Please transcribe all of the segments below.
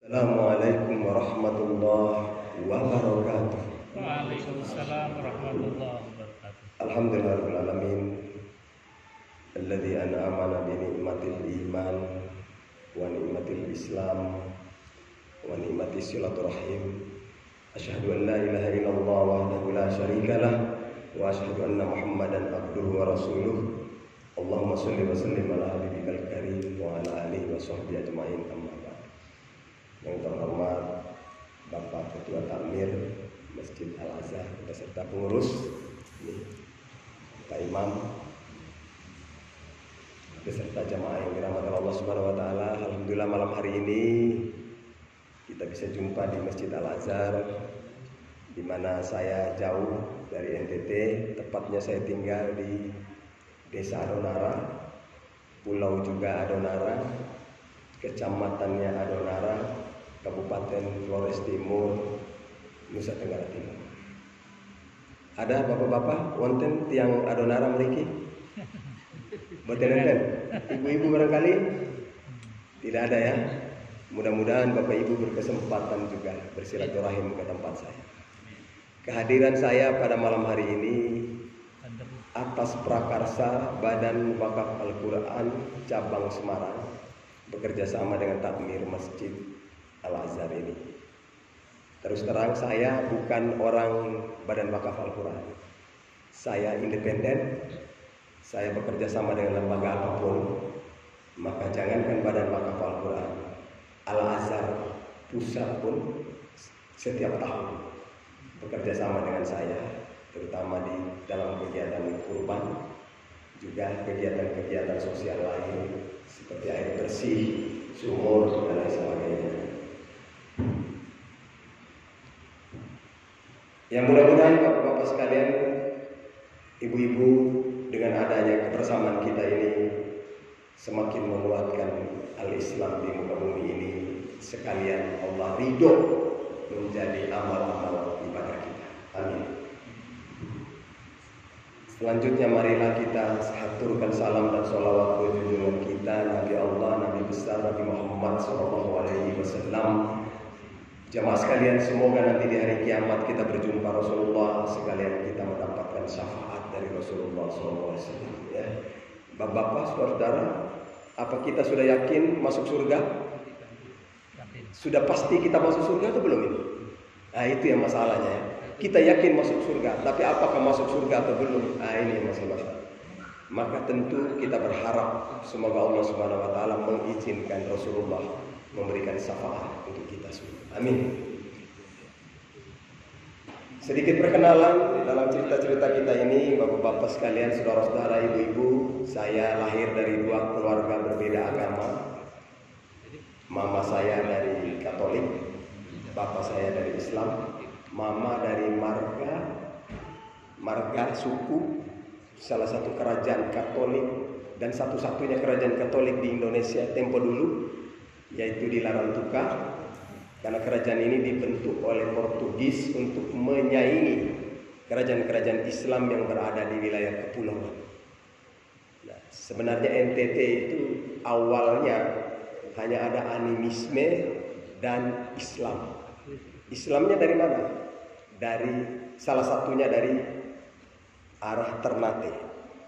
Assalamualaikum warahmatullahi wabarakatuh. Waalaikumsalam warahmatullahi wabarakatuh. Alhamdulillahirabbil alamin alladzi an'amana bi ni'matil iman wa ni'matil islam wa ni'matis silaturahim. Asyhadu an la ilaha illallah wahdahu la syarikalah wa asyhadu anna Muhammadan abduhu wa rasuluh. Allahumma shalli wa sallim ala habibikal karim wa ala alihi wa sahbihi ajmain, amma ba'd. Yang terhormat Bapak Ketua Takmir Masjid Al-Azhar beserta pengurus, Pak Imam, beserta jamaah yang dirahmati Allah Subhanahu wa taala. Alhamdulillah malam hari ini kita bisa jumpa di Masjid Al-Azhar, di mana saya jauh dari NTT, tepatnya saya tinggal di Desa Adonara, Pulau juga Adonara, kecamatannya Adonara, Kabupaten Flores Timur, Nusa Tenggara Timur. Ada bapak-bapak wonten tiang Adonara mriki? Boten enten. Ibu-ibu barangkali? Tidak ada ya. Mudah-mudahan bapak ibu berkesempatan juga bersilaturahim ke tempat saya. Kehadiran saya pada malam hari ini atas prakarsa Badan Wakaf Al-Quran Cabang Semarang bekerja sama dengan Takmir Masjid Al-Azhar ini. Terus terang saya bukan orang Badan Wakaf Al-Quran. Saya independen. Saya bekerja sama dengan lembaga apapun. Maka jangankan Badan Wakaf Al-Quran, Al-Azhar pusat pun setiap tahun bekerja sama dengan saya, terutama di dalam kegiatan kurban, juga kegiatan-kegiatan sosial lain seperti air bersih, sumur, dan lain sebagainya. Yang mudah-mudahan bapak-bapak sekalian, ibu-ibu, dengan adanya kebersamaan kita ini semakin menguatkan al-Islam di muka bumi ini, sekalian Allah ridho menjadi amal-amal ibadah kita. Amin. Selanjutnya marilah kita haturkan salam dan sholawat ke junjungan kita Nabi Allah, Nabi besar Nabi Muhammad SAW. Jamaah sekalian, semoga nanti di hari kiamat kita berjumpa Rasulullah, sekalian kita mendapatkan syafaat dari Rasulullah SAW. Ya. Bapak-bapak, saudara, apa kita sudah yakin masuk surga? Sudah pasti kita masuk surga atau belum ini? Nah, itu yang masalahnya ya. Kita yakin masuk surga, tapi apakah masuk surga atau belum? Nah, ini yang masalah. Maka tentu kita berharap semoga Allah Subhanahu wa taala mengizinkan Rasulullah memberikan syafaat untuk kita semua. Amin. Sedikit perkenalan dalam cerita-cerita kita ini, bapak-bapak sekalian, saudara-saudara, ibu-ibu. Saya lahir dari dua keluarga berbeda agama. Mama saya dari Katolik, bapak saya dari Islam. Mama dari marga suku, salah satu kerajaan Katolik dan satu-satunya kerajaan Katolik di Indonesia tempo dulu, yaitu di Larantuka. Karena kerajaan ini dibentuk oleh Portugis untuk menyaingi kerajaan-kerajaan Islam yang berada di wilayah kepulauan. Nah, sebenarnya NTT itu awalnya hanya ada animisme dan Islam. Islamnya dari mana? Dari salah satunya dari arah Ternate.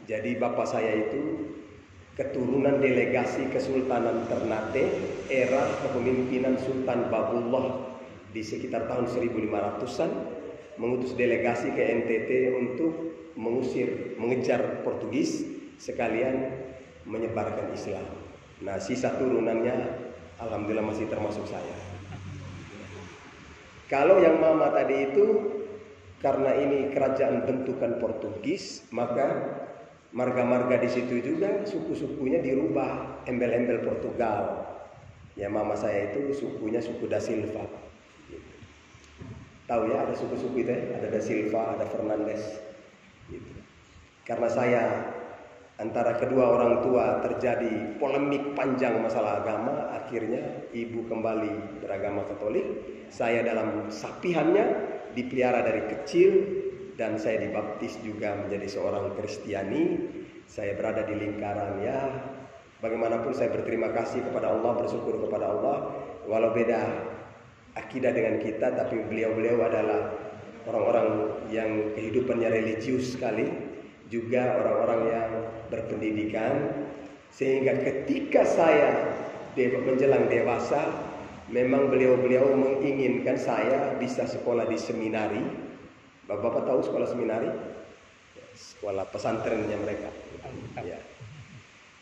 Jadi bapak saya itu keturunan delegasi Kesultanan Ternate era kepemimpinan Sultan Babullah di sekitar tahun 1500-an, mengutus delegasi ke NTT untuk mengejar Portugis sekalian menyebarkan Islam. Nah, sisa turunannya alhamdulillah masih termasuk saya. Kalau yang mama tadi itu, karena ini kerajaan bentukan Portugis, maka marga-marga di situ juga suku-sukunya dirubah, embel-embel Portugal. Ya, mama saya itu sukunya suku Da Silva. Gitu. Tahu ya, ada suku-suku itu ya? Ada Da Silva, ada Fernandes. Gitu. Karena saya antara kedua orang tua terjadi polemik panjang masalah agama, akhirnya ibu kembali beragama Katolik. Saya dalam sapihannya dipelihara dari kecil dan saya dibaptis juga menjadi seorang Kristiani. Saya berada di lingkaran, ya bagaimanapun saya berterima kasih kepada Allah, bersyukur kepada Allah walau beda akidah dengan kita, tapi beliau-beliau adalah orang-orang yang kehidupannya religius sekali, juga orang-orang yang berpendidikan, sehingga ketika saya menjelang dewasa, memang beliau-beliau menginginkan saya bisa sekolah di seminari. Bapak-bapak tahu sekolah seminari? Sekolah pesantrennya mereka. Ya.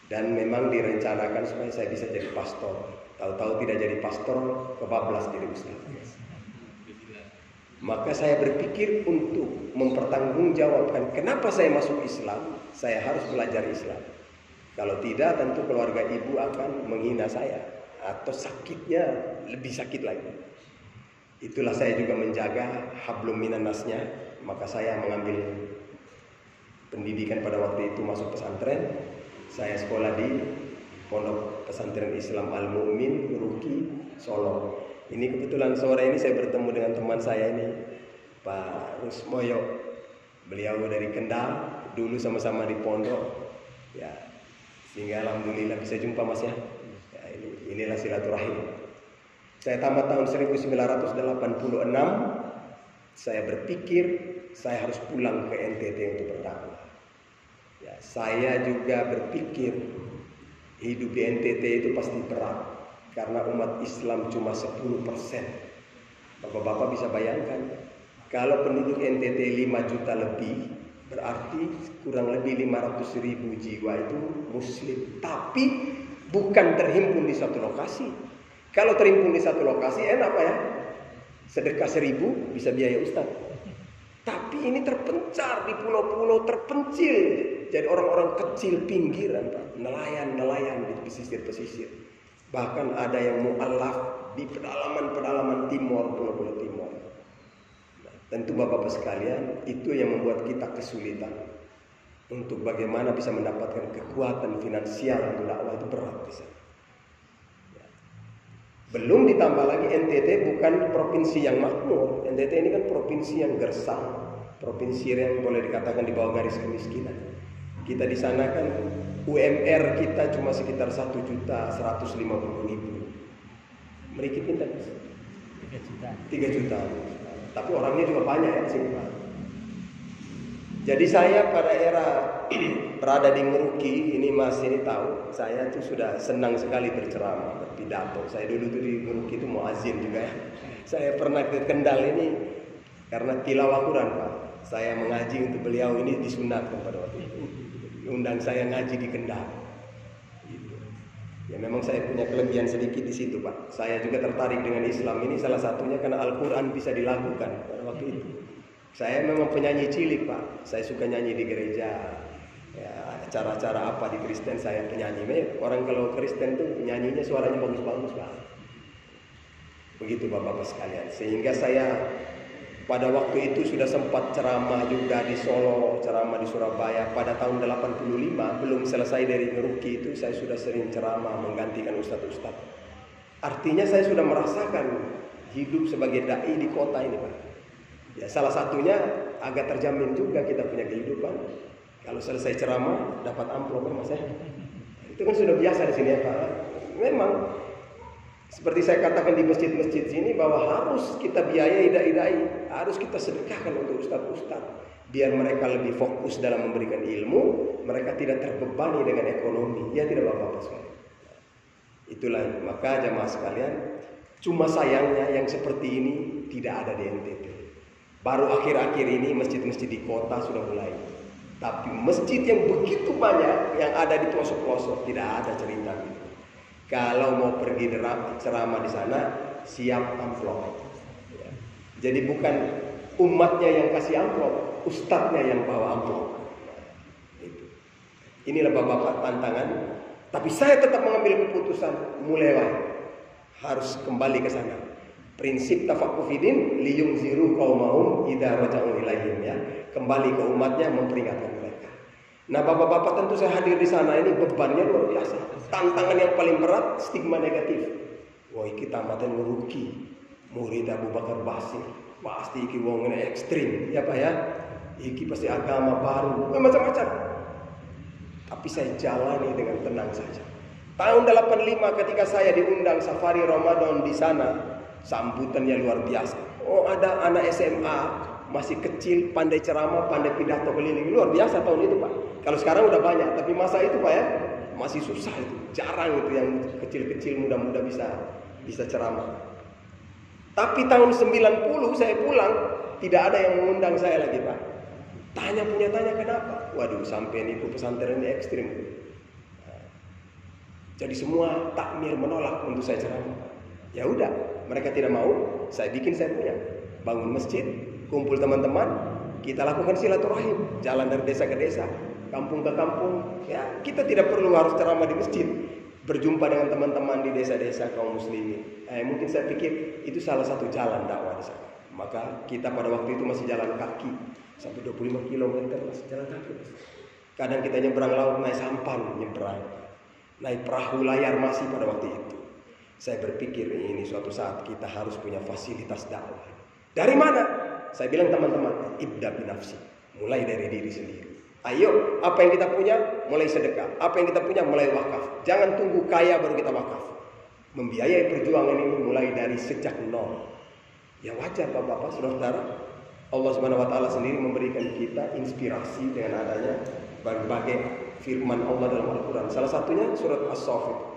Dan memang direncanakan supaya saya bisa jadi pastor. Tahu-tahu tidak jadi pastor, kebablas jadi ustaz. Maka saya berpikir untuk mempertanggungjawabkan kenapa saya masuk Islam, saya harus belajar Islam. Kalau tidak, tentu keluarga ibu akan menghina saya, atau sakitnya lebih sakit lagi. Itulah saya juga menjaga hablum minan nasnya. Maka saya mengambil pendidikan pada waktu itu, masuk pesantren. Saya sekolah di Pondok Pesantren Islam Al-Mu'min Ruki Solo. Ini kebetulan sore ini saya bertemu dengan teman saya ini, Pak Rusmoyo. Beliau dari Kendal, dulu sama-sama di pondok. Ya, sehingga alhamdulillah bisa jumpa Mas ya. Inilah silaturahim. Saya tamat tahun 1986. Saya berpikir saya harus pulang ke NTT untuk berdakwah. Ya, saya juga berpikir hidup di NTT itu pasti berat, karena umat Islam cuma 10%. Bapak-bapak bisa bayangkan, kalau penduduk NTT 5 juta lebih, berarti kurang lebih 500.000 jiwa itu muslim. Tapi bukan terhimpun di satu lokasi. Kalau terhimpun di satu lokasi enak Pak ya, sedekah 1.000 bisa biaya ustaz. Tapi ini terpencar di pulau-pulau terpencil, jadi orang-orang kecil pinggiran Pak, nelayan-nelayan di pesisir-pesisir. Bahkan ada yang mu'allaf di pedalaman-pedalaman timur, pulau-pulau timur. Nah, tentu Bapak-Bapak sekalian, itu yang membuat kita kesulitan untuk bagaimana bisa mendapatkan kekuatan finansial untuk dakwah, itu berat di sana. Ya. Belum ditambah lagi NTT bukan provinsi yang makmur. NTT ini kan provinsi yang gersang, provinsi yang boleh dikatakan di bawah garis kemiskinan. Kita di sana kan UMR kita cuma sekitar 1.150.000. Mereka pintar 3 juta. Tapi orangnya juga banyak ya sini Pak. Jadi saya pada era berada di Ngeruki ini, Mas ini tahu, saya tuh sudah senang sekali berceramah, berpidato. Saya dulu tuh di Ngeruki itu muazin juga ya. Saya pernah ke Kendal ini karena tilawah Quran Pak. Saya mengaji untuk beliau ini disunatkan pada waktu itu. Undang saya ngaji di Kendal. Gitu. Ya memang saya punya kelebihan sedikit di situ Pak. Saya juga tertarik dengan Islam ini salah satunya karena Al-Quran bisa dilakukan pada waktu itu. Saya memang penyanyi cilik Pak. Saya suka nyanyi di gereja. Ya, acara-acara apa di Kristen saya penyanyi. Orang kalau Kristen tuh nyanyinya suaranya bagus-bagus Pak. Begitu Bapak-Bapak sekalian. Sehingga saya pada waktu itu sudah sempat ceramah juga di Solo, ceramah di Surabaya. Pada tahun 85, belum selesai dari Ngeruki itu, saya sudah sering ceramah menggantikan ustadz-ustadz. Artinya saya sudah merasakan hidup sebagai dai di kota ini Pak. Ya salah satunya agak terjamin juga kita punya kehidupan. Kalau selesai ceramah dapat amplop Mas ya. Itu kan sudah biasa di sini ya Pak. Memang seperti saya katakan di masjid-masjid sini bahwa harus kita biayai dai-dai, harus kita sedekahkan untuk ustadz-ustadz biar mereka lebih fokus dalam memberikan ilmu, mereka tidak terbebani dengan ekonomi. Ya tidak Bapak-Bapak sekalian. Itulah maka jamaah sekalian, cuma sayangnya yang seperti ini tidak ada di NTT. Baru akhir-akhir ini masjid-masjid di kota sudah mulai. Tapi masjid yang begitu banyak yang ada di pelosok-pelosok tidak ada cerita gitu. Kalau mau pergi ceramah di sana siap amplop. Ya. Jadi bukan umatnya yang kasih amplop, ustadznya yang bawa amplop. Itu. Inilah Bapak-Bapak tantangan. Tapi saya tetap mengambil keputusan mulai harus kembali ke sana. Prinsip tafaqufidin liyungziru qaumahum idza raja'u ilaihim ya. Kembali ke umatnya memperingatkan mereka. Nah, Bapak-bapak tentu saya hadir di sana ini bebannya luar biasa. Tantangan yang paling berat stigma negatif. Wah, kita maten Ngeruki. Murid Abu Bakar Basir. Pasti iki wong ekstrim, ya Pak ya. Iki pasti agama baru, macam-macam. Tapi saya jalani dengan tenang saja. Tahun 85 ketika saya diundang safari Ramadan di sana, sambutannya luar biasa. Oh, ada anak SMA masih kecil, pandai ceramah, pandai pidato keliling. Luar biasa tahun itu, Pak. Kalau sekarang udah banyak, tapi masa itu, Pak, ya, masih susah itu. Jarang itu yang kecil-kecil muda-muda bisa ceramah. Tapi tahun 90 saya pulang, tidak ada yang mengundang saya lagi, Pak. Tanya kenapa? Waduh, sampai itu pesantren ini ekstrim. Jadi semua takmir menolak untuk saya ceramah. Ya udah, mereka tidak mau, saya bikin saya punya. Bangun masjid, kumpul teman-teman, kita lakukan silaturahim, jalan dari desa ke desa, kampung ke kampung. Ya, kita tidak perlu harus ceramah di masjid. Berjumpa dengan teman-teman di desa-desa kaum muslimin. Mungkin saya pikir itu salah satu jalan dakwah di sana. Maka kita pada waktu itu masih jalan kaki sampai 25 km masih jalan kaki. Kadang kita nyebrang laut naik sampan nyebrang. Naik perahu layar masih pada waktu itu. Saya berpikir ini suatu saat kita harus punya fasilitas dakwah. Dari mana? Saya bilang teman-teman, ibda binafsi. Mulai dari diri sendiri. Ayo, apa yang kita punya mulai sedekah. Apa yang kita punya mulai wakaf. Jangan tunggu kaya baru kita wakaf. Membiayai perjuangan ini mulai dari sejak nol. Ya wajar Bapak-bapak, saudara-saudara. Allah Subhanahu wa taala sendiri memberikan kita inspirasi dengan adanya berbagai firman Allah dalam Al-Quran. Salah satunya surat As-Saffat.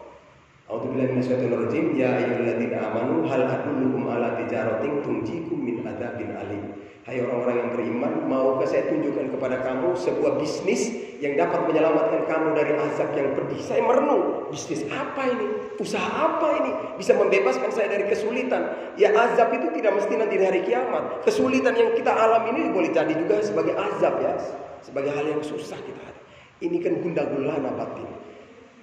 A'udzubillahi minasyaitonir rajim. Ya ayyuhalladzina amanu hal adullukum ala tijaratin tunjikum min adzabin alim. Hai orang-orang yang beriman, maukah saya tunjukkan kepada kamu sebuah bisnis yang dapat menyelamatkan kamu dari azab yang pedih? Saya merenung, bisnis apa ini? Usaha apa ini? Bisa membebaskan saya dari kesulitan. Ya azab itu tidak mesti nanti di hari kiamat. Kesulitan yang kita alami ini boleh jadi juga sebagai azab, ya, sebagai hal yang susah kita ada. Ini kan gundah gulana batin.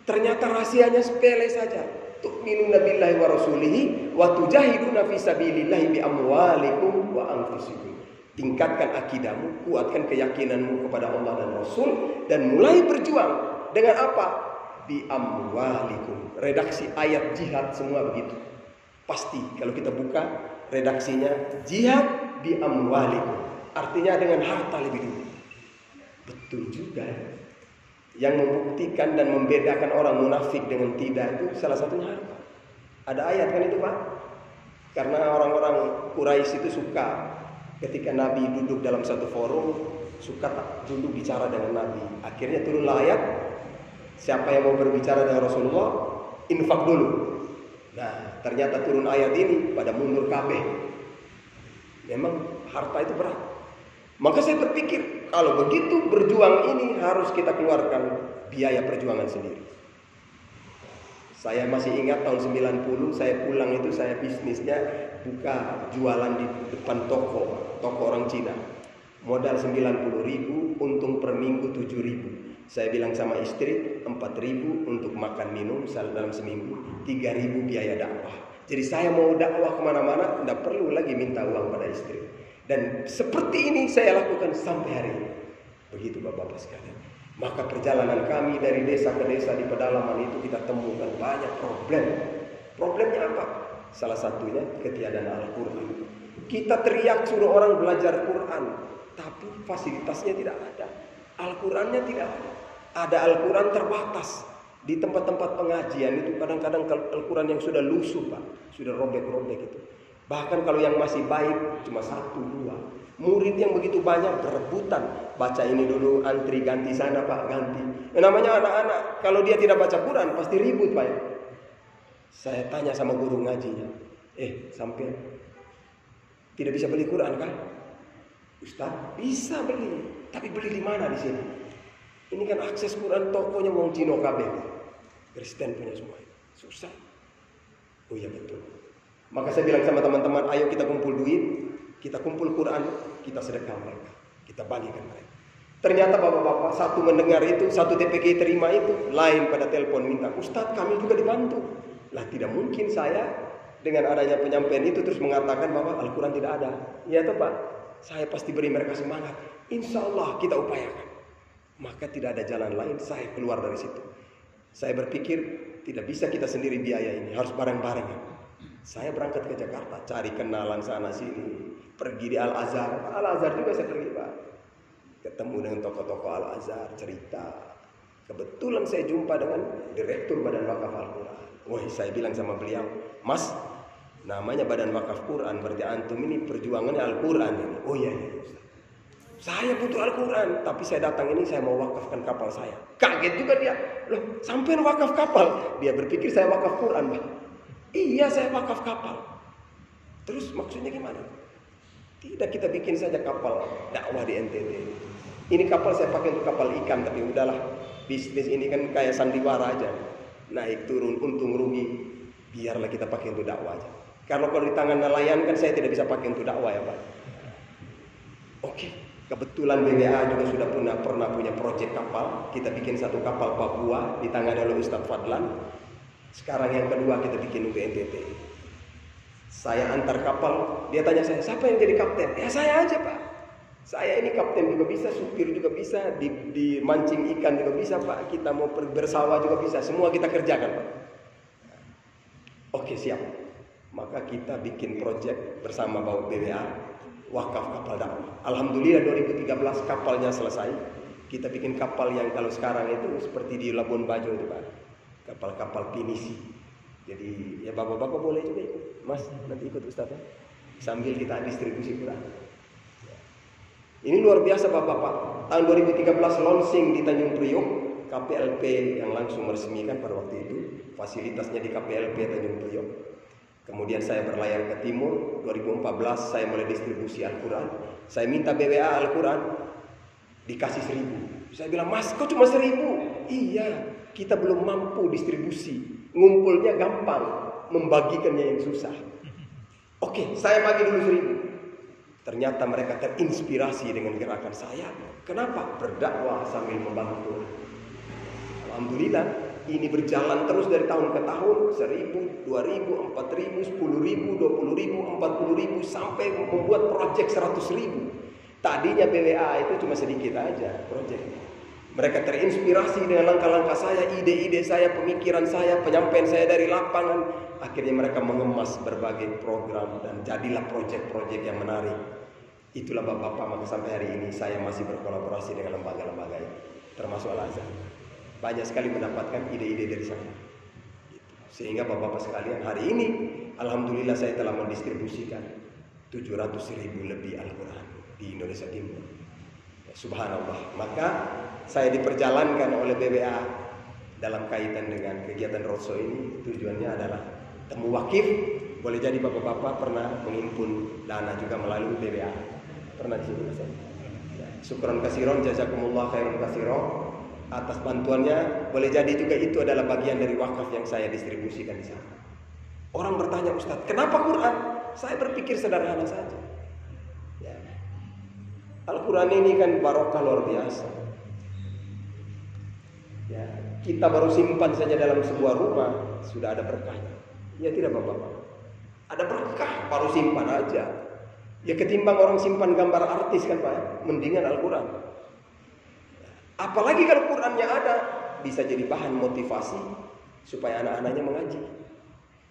Ternyata rahasianya sepele saja. Tu'minuna billahi wa rasulihi wa tujahiduna fi sabilillahi bi amwalikum wa anfusikum. Tingkatkan akidahmu, kuatkan keyakinanmu kepada Allah dan Rasul, dan mulai berjuang dengan apa? Bi amwalikum. Redaksi ayat jihad semua begitu. Pasti kalau kita buka redaksinya, jihad bi amwalikum. Artinya dengan harta lebih dulu. Betul juga. Yang membuktikan dan membedakan orang munafik dengan tidak itu salah satunya harta. Ada ayat kan itu, Pak? Karena orang-orang Quraisy itu suka ketika Nabi duduk dalam satu forum, suka tak duduk bicara dengan Nabi. Akhirnya turunlah ayat, siapa yang mau berbicara dengan Rasulullah, infak dulu. Nah, ternyata turun ayat ini pada mundur kabeh. Memang harta itu berat. Maka saya berpikir, kalau begitu berjuang ini harus kita keluarkan biaya perjuangan sendiri. Saya masih ingat tahun 90 saya pulang itu, saya bisnisnya buka jualan di depan toko orang Cina. Modal 90.000, untung per minggu 7.000. Saya bilang sama istri 4.000 untuk makan minum dalam seminggu, 3.000 biaya dakwah. Jadi saya mau dakwah kemana-mana, tidak perlu lagi minta uang pada istri. Dan seperti ini saya lakukan sampai hari ini. Begitu Bapak-bapak sekalian. Maka perjalanan kami dari desa ke desa di pedalaman itu kita temukan banyak problem. Problemnya apa? Salah satunya ketiadaan Al-Quran. Kita teriak suruh orang belajar Quran, tapi fasilitasnya tidak ada. Al-Qurannya tidak ada. Ada Al-Quran terbatas. Di tempat-tempat pengajian itu kadang-kadang Al-Quran yang sudah lusuh, Pak, sudah robek-robek itu. Bahkan kalau yang masih baik cuma 1-2. Murid yang begitu banyak berebutan. Baca ini dulu, antri ganti sana Pak, ganti. Namanya anak-anak, kalau dia tidak baca Quran pasti ribut Pak. Saya tanya sama guru ngajinya, sampai tidak bisa beli Quran kan? Ustaz, bisa beli. Tapi beli di mana di sini? Ini kan akses Quran tokonya wong Cino kabeh. Kristen punya semua. Susah. Oh iya betul. Maka saya bilang sama teman-teman, ayo kita kumpul duit, kita kumpul Quran, kita sedekah mereka, kita bagikan mereka. Ternyata bapak-bapak satu mendengar itu, satu TPG terima itu, lain pada telepon minta, Ustadz kami juga dibantu. Lah tidak mungkin saya dengan adanya penyampaian itu terus mengatakan bahwa Al-Quran tidak ada. Ya toh Pak, saya pasti beri mereka semangat. Insya Allah kita upayakan. Maka tidak ada jalan lain, saya keluar dari situ. Saya berpikir tidak bisa kita sendiri biaya ini, harus bareng-bareng. Saya berangkat ke Jakarta, cari kenalan sana sini, pergi di Al-Azhar. Al-Azhar juga saya pergi Pak. Ketemu dengan tokoh-tokoh Al-Azhar, cerita. Kebetulan saya jumpa dengan Direktur Badan Wakaf Al-Quran. Wah, saya bilang sama beliau, Mas, namanya Badan Wakaf Quran, berarti antum ini perjuangannya Al-Quran ini. Oh iya, Ustaz. Saya butuh Al-Quran, tapi saya datang ini saya mau wakafkan kapal saya. Kaget juga dia. Loh, sampean wakaf kapal? Dia berpikir saya wakaf Quran, Pak. Iya, saya wakaf kapal. Terus maksudnya gimana? Tidak, kita bikin saja kapal dakwah di NTT. Ini kapal saya pakai untuk kapal ikan, tapi udahlah. Bisnis ini kan kayak sandiwara aja. Naik turun, untung rugi. Biarlah kita pakai untuk dakwah aja. Kalau di tangan nelayan kan saya tidak bisa pakai untuk dakwah ya Pak. Oke. Kebetulan BBA juga sudah pernah punya proyek kapal. Kita bikin satu kapal Papua ditangani oleh Ustadz Fadlan. Sekarang yang kedua kita bikin untuk NTT. Saya antar kapal, dia tanya saya, siapa yang jadi kapten? Ya saya aja Pak. Saya ini kapten juga bisa, supir juga bisa, di mancing ikan juga bisa Pak. Kita mau bersawah juga bisa, semua kita kerjakan Pak. Oke siap. Maka kita bikin proyek bersama bawa BBA. Wakaf kapal dakwah. Alhamdulillah 2013 kapalnya selesai. Kita bikin kapal yang kalau sekarang itu seperti di Labuan Bajo itu Pak. Kapal-kapal pinisi. Jadi ya bapak-bapak boleh juga ikut. Mas nanti ikut Ustaz ya. Sambil kita distribusi Quran. Ini luar biasa bapak-bapak. Tahun 2013 launching di Tanjung Priok. KPLP yang langsung meresmikan pada waktu itu. Fasilitasnya di KPLP Tanjung Priok. Kemudian saya berlayar ke timur, 2014 saya mulai distribusi Al-Quran. Saya minta BWA Al-Quran, dikasih 1.000. Saya bilang, Mas kok cuma 1.000? Iya, kita belum mampu distribusi. Ngumpulnya gampang, membagikannya yang susah. Oke, saya bagi dulu 1.000. Ternyata mereka terinspirasi dengan gerakan saya. Kenapa? Berdakwah sambil membantu. Alhamdulillah. Ini berjalan terus dari tahun ke tahun, 1.000, 2.000, 4.000, 10.000, 20.000, 40.000 sampai membuat proyek 100.000. Tadinya BWA itu cuma sedikit aja proyek. Mereka terinspirasi dengan langkah-langkah saya, ide-ide saya, pemikiran saya, penyampaian saya dari lapangan. Akhirnya mereka mengemas berbagai program dan jadilah proyek-proyek yang menarik. Itulah Bapak-Bapak, maka sampai hari ini saya masih berkolaborasi dengan lembaga-lembaga ini, termasuk Al-Azhar. Banyak sekali mendapatkan ide-ide dari saya. Sehingga bapak-bapak sekalian hari ini alhamdulillah saya telah mendistribusikan 700.000 lebih Al-Quran di Indonesia Timur. Subhanallah. Maka saya diperjalankan oleh BWA dalam kaitan dengan kegiatan roadshow ini. Tujuannya adalah temu wakif. Boleh jadi bapak-bapak pernah menghimpun dana juga melalui BWA. Pernah di sini saya. Syukran kasiron, jazakumullah khairan kasiron. Atas bantuannya, boleh jadi juga itu adalah bagian dari wakaf yang saya distribusikan di sana. Orang bertanya, Ustaz, kenapa Quran? Saya berpikir sederhana saja. Ya. Al-Quran ini kan barokah luar biasa. Ya, kita baru simpan saja dalam sebuah rumah, sudah ada berkahnya. Ya tidak Bapak-Bapak. Ada berkah, baru simpan aja. Ya ketimbang orang simpan gambar artis kan Pak, mendingan Al-Quran. Apalagi kalau Qurannya ada, bisa jadi bahan motivasi supaya anak-anaknya mengaji.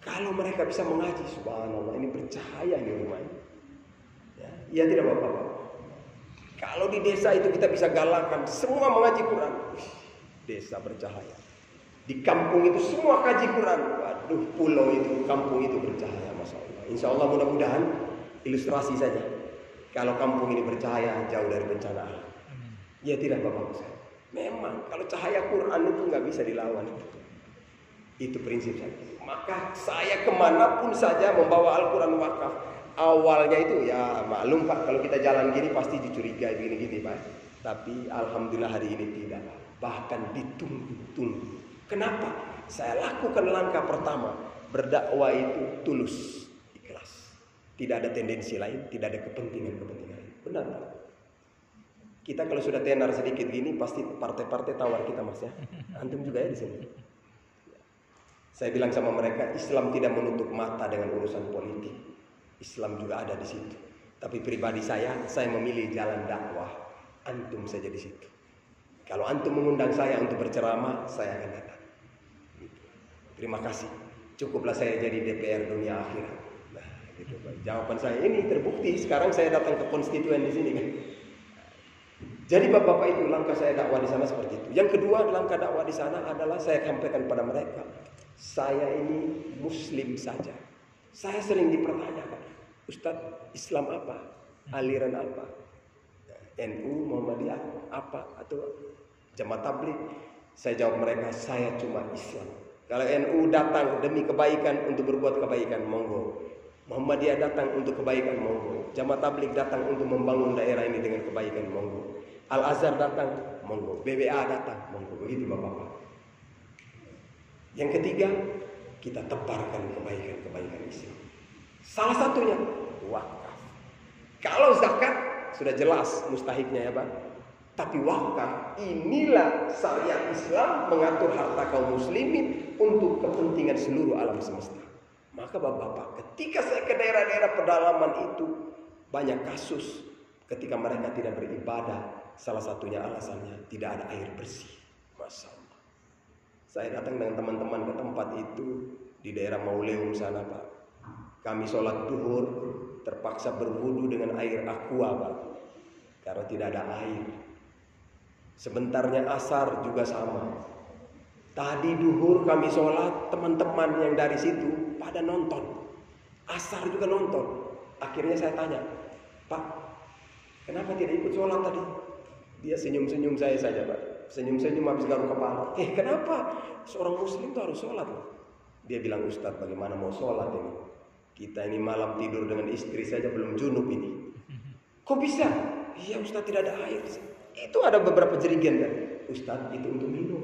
Kalau mereka bisa mengaji, subhanallah, ini bercahaya di rumah ini. Ya tidak Bapak-Bapak. Kalau di desa itu kita bisa galakan semua mengaji Quran, desa bercahaya. Di kampung itu semua kaji Quran, waduh, pulau itu, kampung itu bercahaya, masya Allah. Insya Allah mudah-mudahan ilustrasi saja. Kalau kampung ini bercahaya, jauh dari bencana alam. Ya tidak Bapak-Bapak. Memang kalau cahaya Quran itu nggak bisa dilawan. Itu prinsip saya. Maka saya kemanapun saja membawa Al-Quran wakaf. Awalnya itu ya maklum Pak, kalau kita jalan gini pasti dicurigai gini-gini Pak. Tapi alhamdulillah hari ini tidak. Bahkan ditunggu-tunggu. Kenapa? Saya lakukan langkah pertama. Berdakwah itu tulus, ikhlas. Tidak ada tendensi lain, tidak ada kepentingan-kepentingan lain. Benar Pak. Kita kalau sudah tenar sedikit gini pasti partai-partai tawar kita Mas ya. Antum juga ya di sini. Saya bilang sama mereka, Islam tidak menutup mata dengan urusan politik. Islam juga ada di situ. Tapi pribadi saya memilih jalan dakwah. Antum saja di situ. Kalau antum mengundang saya untuk berceramah, saya akan datang. Terima kasih. Cukuplah saya jadi DPR dunia akhirat. Nah, gitu Pak. Jawaban saya ini terbukti. Sekarang saya datang ke konstituen di sini kan. Jadi bapak-bapak itu langkah saya dakwah di sana seperti itu. Yang kedua langkah dakwah di sana adalah saya sampaikan pada mereka, saya ini Muslim saja. Saya sering dipertanyakan, Ustadz, Islam apa? Aliran apa? NU, Muhammadiyah, apa? Atau Jamaah Tabligh? Saya jawab mereka, saya cuma Islam. Kalau NU datang demi kebaikan untuk berbuat kebaikan, monggo. Muhammadiyah datang untuk kebaikan, monggo. Jamaah Tabligh datang untuk membangun daerah ini dengan kebaikan, monggo. Al-Azhar datang, monggo. BBA datang, monggo. Begitu bapak-bapak. Yang ketiga, kita tebarkan kebaikan-kebaikan Islam. Salah satunya wakaf. Kalau zakat sudah jelas mustahiknya ya Pak. Tapi wakaf, inilah syariat Islam mengatur harta kaum muslimin untuk kepentingan seluruh alam semesta. Maka bapak-bapak, ketika saya ke daerah-daerah pedalaman itu, banyak kasus ketika mereka tidak beribadah. Salah satunya alasannya tidak ada air bersih. Masya Allah. Saya datang dengan teman-teman ke tempat itu di daerah Mauleum sana Pak. Kami sholat duhur terpaksa berwudu dengan air aqua Pak, karena tidak ada air. Sebentarnya asar juga sama. Tadi duhur kami sholat, teman-teman yang dari situ pada nonton. Asar juga nonton. Akhirnya saya tanya, Pak, kenapa tidak ikut sholat tadi? Dia senyum-senyum saya saja Pak. Senyum-senyum habis garuk kepala. Kenapa? Seorang muslim itu harus sholat. Dia bilang, Ustadz, bagaimana mau sholat ini? Kita ini malam tidur dengan istri saja belum junub ini. Kok bisa? Iya Ustadz, tidak ada air. Itu ada beberapa jerigen kan. Ustadz, itu untuk minum.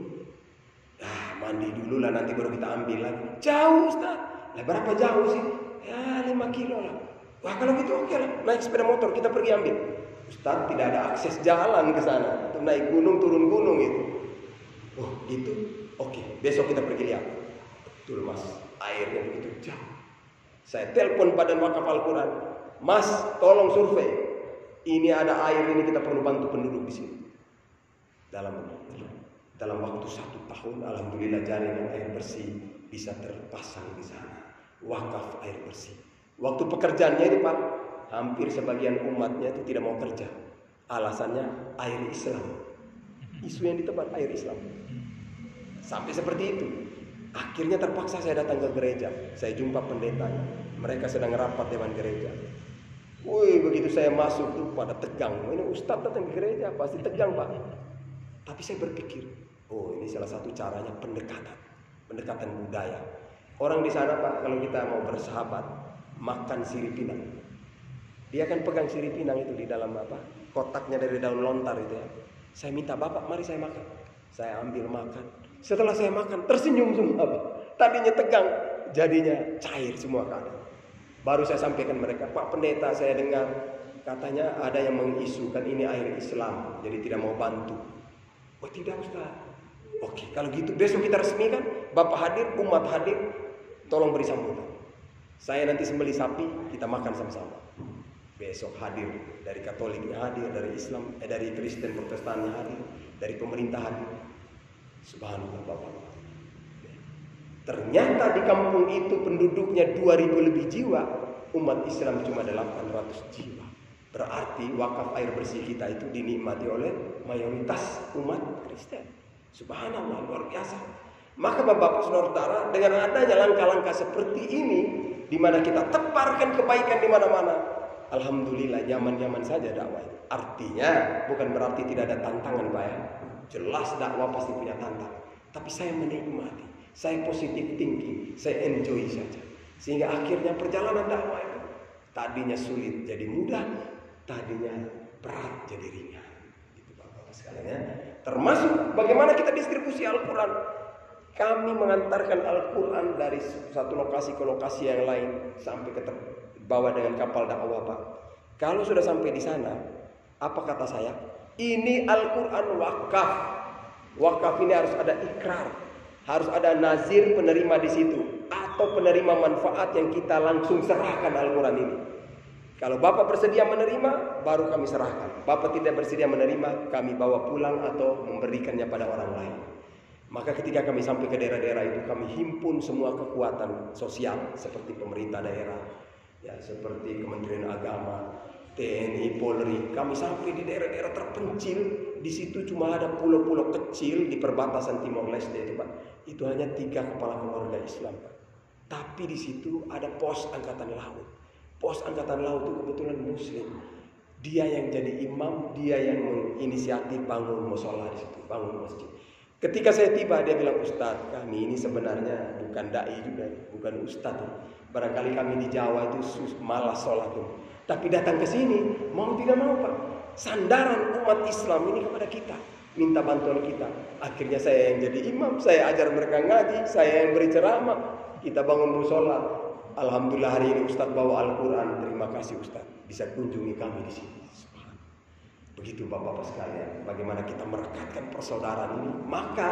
Mandi dulu lah, nanti baru kita ambil lagi. Jauh Ustadz. Lah berapa jauh sih? Ya 5 kilo lah. Wah kalau gitu oke lah. Naik sepeda motor kita pergi ambil. Ustadz, tidak ada akses jalan ke sana. Untuk naik gunung, turun gunung itu. Oh itu oke. Besok kita pergi lihat. Betul Mas, airnya begitu jauh. Saya telepon Badan Wakaf Al-Quran. Mas, tolong survei. Ini ada air ini, kita perlu bantu penduduk di sini. Dalam waktu 1 tahun, alhamdulillah jaringan air bersih bisa terpasang di sana. Wakaf air bersih. Waktu pekerjaannya itu Pak, hampir sebagian umatnya itu tidak mau kerja. Alasannya air Islam. Isu yang ditebar air Islam. Sampai seperti itu. Akhirnya terpaksa saya datang ke gereja. Saya jumpa pendetanya. Mereka sedang rapat dewan gereja. Wih, begitu saya masuk tuh pada tegang. Ini Ustadz datang ke gereja, pasti tegang Pak. Tapi saya berpikir, oh ini salah satu caranya pendekatan budaya. Orang di sana Pak, kalau kita mau bersahabat, makan sirip pinang. Dia akan pegang sirip pinang itu di dalam kotaknya dari daun lontar itu ya. Saya minta Bapak, mari saya makan. Saya ambil makan. Setelah saya makan, tersenyum semua Pak. Tadinya tegang, jadinya cair semua keadaan. Baru saya sampaikan mereka, Pak Pendeta, saya dengar katanya ada yang mengisukan ini air Islam, jadi tidak mau bantu. Oh tidak Ustaz. Oke, kalau gitu besok kita resmikan, Bapak hadir, umat hadir, tolong beri sambutan. Saya nanti sembelih sapi, kita makan sama-sama. Besok hadir, dari Katoliknya hadir, dari Islam, dari Kristen Protestannya hadir, dari pemerintah hadir. Subhanallah Bapak. Ternyata di kampung itu penduduknya 2000 lebih jiwa, umat Islam cuma 800 jiwa. Berarti wakaf air bersih kita itu dinikmati oleh mayoritas umat Kristen. Subhanallah, luar biasa. Maka Bapak Saudara, dengan adanya langkah-langkah seperti ini, di mana kita tebarkan kebaikan di mana-mana, alhamdulillah nyaman-nyaman saja dakwah. Artinya bukan berarti tidak ada tantangan Pak ya. Jelas dakwah pasti punya tantangan. Tapi saya menikmati. Saya positif thinking, saya enjoy saja. Sehingga akhirnya perjalanan dakwah itu tadinya sulit jadi mudah, tadinya berat jadi ringan. Itu Bapak sekalian ya. Termasuk bagaimana kita distribusi Al-Quran. Kami mengantarkan Al-Quran dari satu lokasi ke lokasi yang lain sampai ke bawah dengan kapal dakwah Pak. Kalau sudah sampai di sana, apa kata saya? Ini Al-Quran wakaf. Wakaf ini harus ada ikrar. Harus ada nazir penerima di situ atau penerima manfaat yang kita langsung serahkan Al-Quran ini. Kalau Bapak bersedia menerima, baru kami serahkan. Bapak tidak bersedia menerima, kami bawa pulang atau memberikannya pada orang lain. Maka ketika kami sampai ke daerah-daerah itu, kami himpun semua kekuatan sosial seperti pemerintah daerah, ya seperti Kementerian Agama, TNI, Polri, kami sampai di daerah-daerah terpencil. Di situ cuma ada pulau-pulau kecil di perbatasan Timor Leste itu, Pak. Itu hanya 3 kepala keluarga Islam, Pak. Tapi di situ ada pos angkatan laut. Pos angkatan laut itu kebetulan Muslim. Dia yang jadi imam, dia yang menginisiatif bangun musola di situ, bangun masjid. Ketika saya tiba, dia bilang, Ustadz, kami ini sebenarnya bukan dai juga, bukan ustadz. Barangkali kami di Jawa itu malas sholat tuh. Tapi datang ke sini, mau tidak mau, Pak, sandaran umat Islam ini kepada kita, minta bantuan kita. Akhirnya saya yang jadi imam, saya ajar mereka ngaji, saya yang beri ceramah, kita bangun musola. Alhamdulillah hari ini Ustadz bawa Al-Quran. Terima kasih Ustadz, bisa kunjungi kami di sini. Begitu Bapak-Bapak sekalian, bagaimana kita merekatkan persaudaraan ini. Maka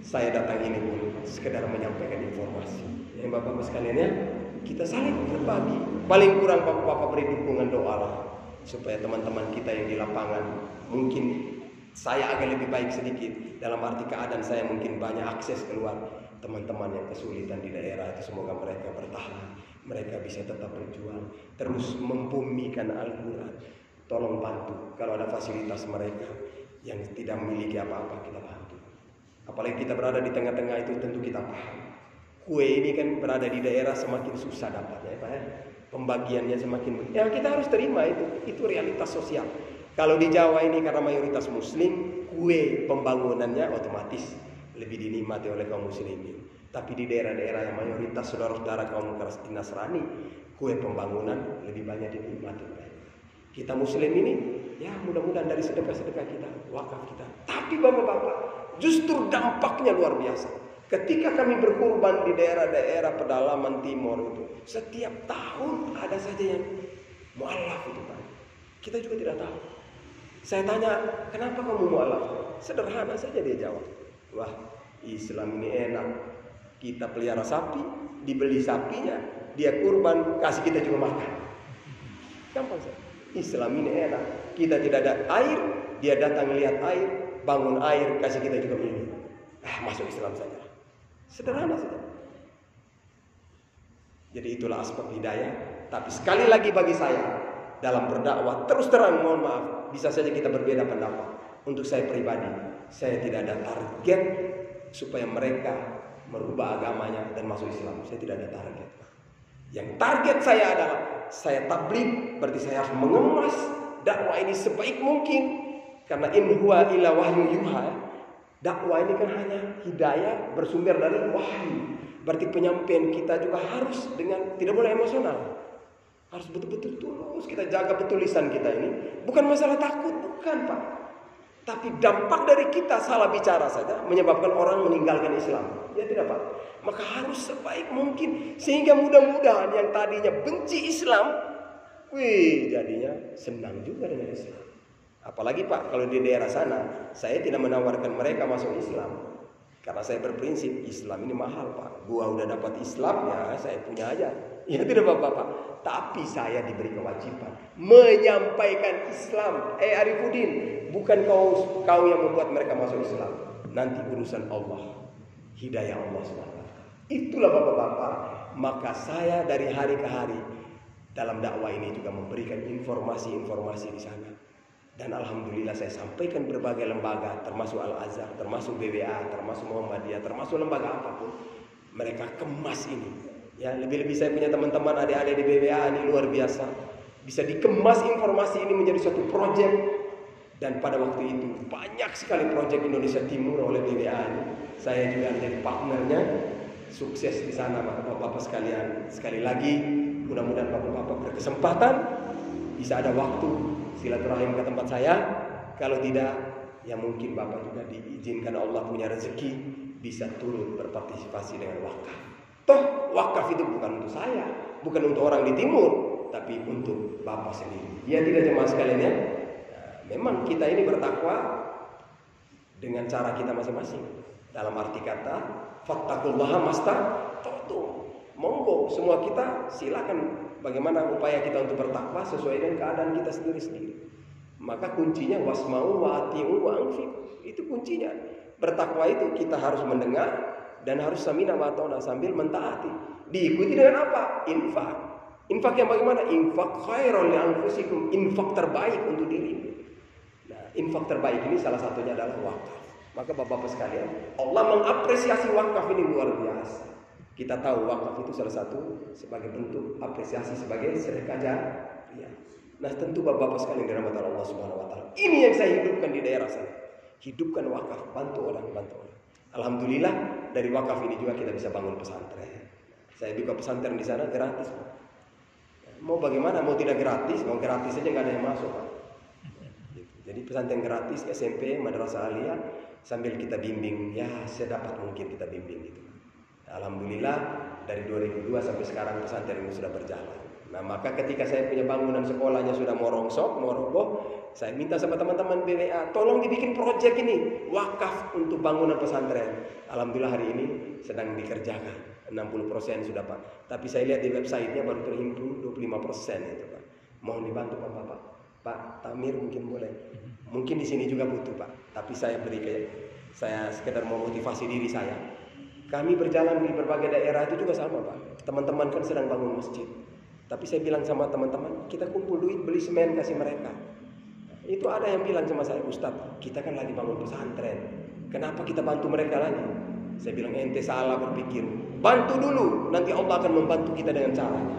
saya datang ini pun sekedar menyampaikan informasi. Yang Bapak-Bapak sekalian ya, kita saling berbagi. Paling kurang Bapak-Bapak beri dukungan doa lah, supaya teman-teman kita yang di lapangan, mungkin saya agak lebih baik sedikit, dalam arti keadaan saya mungkin banyak akses keluar. Teman-teman yang kesulitan di daerah itu semoga mereka bertahan, mereka bisa tetap berjuang, terus membumikan Al-Quran. Tolong bantu, kalau ada fasilitas mereka yang tidak memiliki apa-apa, kita bantu. Apalagi kita berada di tengah-tengah itu, tentu kita paham. Kue ini kan berada di daerah semakin susah dapatnya, Pak ya. Pembagiannya semakin, ya kita harus terima itu realitas sosial. Kalau di Jawa ini karena mayoritas Muslim, kue pembangunannya otomatis lebih dinikmati oleh kaum muslimin. Tapi di daerah-daerah yang mayoritas saudara-saudara kaum Nasrani, kue pembangunan lebih banyak dinikmati oleh kita Muslim ini. Ya mudah-mudahan dari sedekah-sedekah kita, wakaf kita. Tapi Bapak-Bapak, justru dampaknya luar biasa. Ketika kami berkurban di daerah-daerah pedalaman timur itu, setiap tahun ada saja yang mualaf itu, Pak. Kita juga tidak tahu. Saya tanya, kenapa kamu mualaf? Sederhana saja dia jawab. Wah, Islam ini enak. Kita pelihara sapi, dibeli sapinya, dia kurban, kasih kita juga makan. Gampang saja. Islam ini enak. Kita tidak ada air, dia datang lihat air, bangun air, kasih kita juga minum. Masuk Islam saja. Sederhana saja. Jadi itulah aspek hidayah. Tapi sekali lagi bagi saya, dalam berdakwah terus terang, mohon maaf, bisa saja kita berbeda pendapat. Untuk saya pribadi, saya tidak ada target supaya mereka merubah agamanya dan masuk Islam. Saya tidak ada target. Yang target saya adalah saya tabligh, berarti saya harus mengemas dakwah ini sebaik mungkin. Karena in huwa illa wahyu yuha. Dakwah ini kan hanya hidayah bersumber dari wahyu. Berarti penyampaian kita juga harus dengan, tidak boleh emosional. Harus betul-betul tulus, kita jaga betul lisan kita ini. Bukan masalah takut, bukan Pak. Tapi dampak dari kita salah bicara saja menyebabkan orang meninggalkan Islam. Ya tidak Pak. Maka harus sebaik mungkin, sehingga mudah-mudahan yang tadinya benci Islam, jadinya senang juga dengan Islam. Apalagi Pak, kalau di daerah sana, saya tidak menawarkan mereka masuk Islam. Karena saya berprinsip, Islam ini mahal Pak. Gua udah dapat Islam, ya saya punya aja. Ya tidak Bapak-Bapak. Tapi saya diberi kewajiban menyampaikan Islam. Arifudin, bukan kau yang membuat mereka masuk Islam. Nanti urusan Allah, hidayah Allah SWT. Itulah Bapak-Bapak. Maka saya dari hari ke hari dalam dakwah ini juga memberikan informasi-informasi di sana. Dan Alhamdulillah saya sampaikan berbagai lembaga, termasuk Al-Azhar, termasuk BWA, termasuk Muhammadiyah, termasuk lembaga apapun. Mereka kemas ini. Ya, lebih-lebih saya punya teman-teman adik-adik di BWA ini luar biasa. Bisa dikemas informasi ini menjadi suatu proyek. Dan pada waktu itu banyak sekali proyek Indonesia Timur oleh BWA ini. Saya juga menjadi partnernya. Sukses di sana Bapak-Bapak sekalian. Sekali lagi, mudah-mudahan Bapak-Bapak berkesempatan bisa ada waktu silaturahim ke tempat saya. Kalau tidak, ya mungkin Bapak juga diizinkan Allah punya rezeki bisa turut berpartisipasi dengan wakaf. Toh wakaf itu bukan untuk saya, bukan untuk orang di timur, tapi untuk Bapak sendiri. Ya tidak jemaah sekalian ya. Memang kita ini bertakwa dengan cara kita masing-masing. Dalam arti kata, fattaqullaha mastata'tum. Monggo semua kita silakan bagaimana upaya kita untuk bertakwa sesuai dengan keadaan kita sendiri-sendiri. Maka kuncinya wasma'u wa ati'u wa anfiqu. Itu kuncinya. Bertakwa itu kita harus mendengar dan harus samina wa ta'na sambil mentaati. Diikuti dengan apa? Infak. Infak yang bagaimana? Infak khairul li anfusikum, infak terbaik untuk diri. Nah, infak terbaik ini salah satunya adalah wakaf. Maka Bapak-bapak sekalian, Allah mengapresiasi wakaf ini luar biasa. Kita tahu wakaf itu salah satu sebagai bentuk apresiasi sebagai sedekah jariyah. Nah, tentu Bapak-bapak sekalian dirahmati Allah Subhanahu wa taala. Ini yang saya hidupkan di daerah saya. Hidupkan wakaf, bantu orang. Alhamdulillah dari wakaf ini juga kita bisa bangun pesantren. Saya buka pesantren di sana gratis, Pak. Mau bagaimana? Mau tidak gratis? Mau gratis saja nggak ada yang masuk, Pak. Jadi pesantren gratis, SMP, madrasah aliyah, sambil kita bimbing, ya sedapat mungkin kita bimbing gitu. Alhamdulillah dari 2002 sampai sekarang pesantren ini sudah berjalan. Nah, maka ketika saya punya bangunan sekolahnya sudah mau roboh, saya minta sama teman-teman BWA, tolong dibikin proyek ini wakaf untuk bangunan pesantren. Alhamdulillah hari ini sedang dikerjakan. 60% sudah, Pak. Tapi saya lihat di websitenya baru terhimpun 25% itu, Pak. Mohon dibantu Bapak. Pak Tamir mungkin boleh. Mungkin di sini juga butuh, Pak. Tapi saya sekedar mau motivasi diri saya. Kami berjalan di berbagai daerah itu juga sama, Pak. Teman-teman kan sedang bangun masjid. Tapi saya bilang sama teman-teman, kita kumpul duit beli semen kasih mereka. Itu ada yang bilang sama saya, Ustadz, kita kan lagi bangun pesantren. Kenapa kita bantu mereka lagi? Saya bilang, ente salah berpikir. Bantu dulu, nanti Allah akan membantu kita dengan caranya.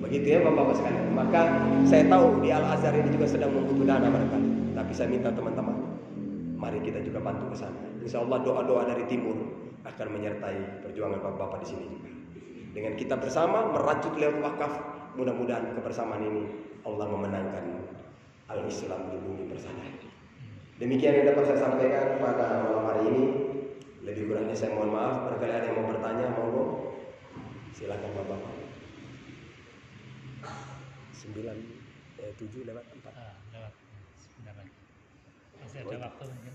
Begitu ya Bapak-bapak sekalian. Maka saya tahu di Al-Azhar ini juga sedang membutuhkan dana barangkali. Tapi saya minta teman-teman, mari kita juga bantu ke sana. Insya Allah doa-doa dari timur akan menyertai perjuangan Bapak-bapak di sini juga. Dengan kita bersama merajut lewat wakaf, mudah-mudahan kebersamaan ini Allah memenangkan Al-Islam di bumi bersama. Demikian yang dapat saya sampaikan pada malam hari ini. Lebih kurangnya saya mohon maaf. Barangkali ada yang mau bertanya, monggo. Silakan Bapak. 7 lewat 4. Lewat. Sebentar lagi. Masih ada waktu mungkin.